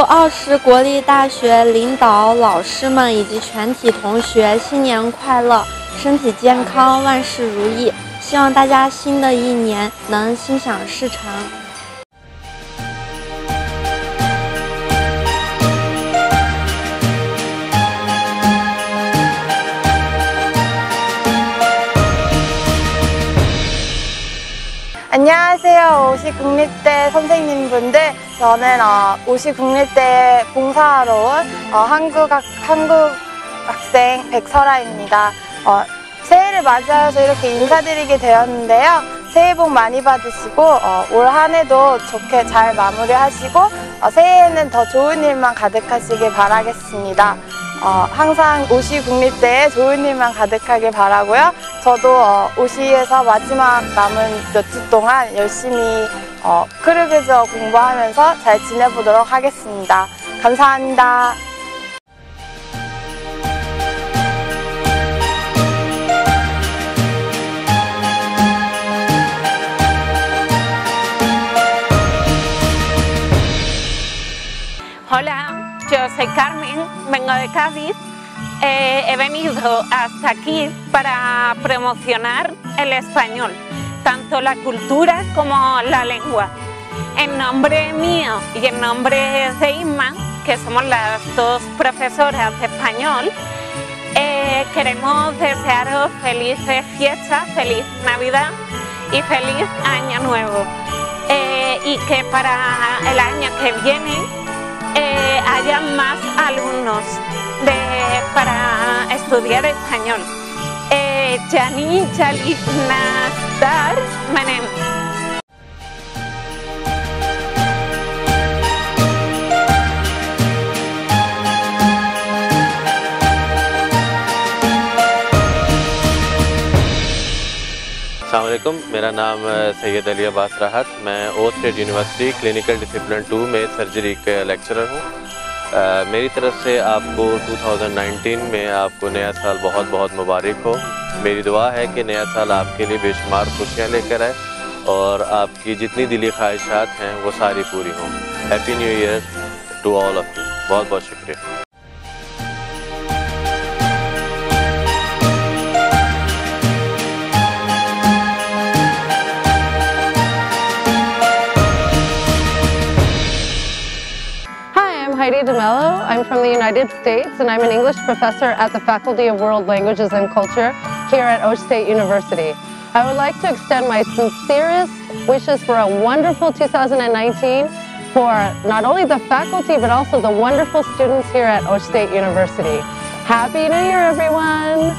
奥市国立大学领导、老师们以及全体同学新年快乐，身体健康，万事如意。希望大家新的一年能心想事成。 안녕하세요. 오시국립대 선생님분들. 저는 오시국립대 봉사하러 온 한국 학생 백설아입니다. 새해를 맞이해서 이렇게 인사드리게 되었는데요. 새해 복 많이 받으시고 올 한 해도 좋게 잘 마무리하시고 새해에는 더 좋은 일만 가득하시길 바라겠습니다. 항상 오시국립대에 좋은 일만 가득하길 바라고요. 저도 오시에서 마지막 남은 몇 주 동안 열심히 크루게저 공부하면서 잘 지내보도록 하겠습니다. 감사합니다. Hola, yo soy Carmen, vengo de Cádiz. He venido hasta aquí para promocionar el español, tanto la cultura como la lengua. En nombre mío y en nombre de Inma, que somos las dos profesoras de español, queremos desearos felices fiestas, feliz Navidad y feliz Año Nuevo. Y que para el año que viene haya más alumnos para estudiar español. Jani Jali Nastar Manem. अस्सलामुअलैकुम, मेरा नाम सैयद अली अब्बास राहत। मैं ओ state university clinical discipline 2 में सर्जरी के लेक्चरर हूँ। मेरी तरफ से आपको 2019 में आपको नया साल बहुत बहुत मुबारक हो। मेरी दुआ है कि नया साल आपके लिए बेशुमार खुशियाँ लेकर आए और आपकी जितनी दिली ख्वाहिशात हैं वो सारी पूरी हों। Happy new year to all of you. बहुत बहुत शुक्रिया। Heidi DeMello. I'm from the United States and I'm an English professor at the Faculty of World Languages and Culture here at Osh State University. I would like to extend my sincerest wishes for a wonderful 2019 for not only the faculty but also the wonderful students here at Osh State University. Happy New Year, everyone!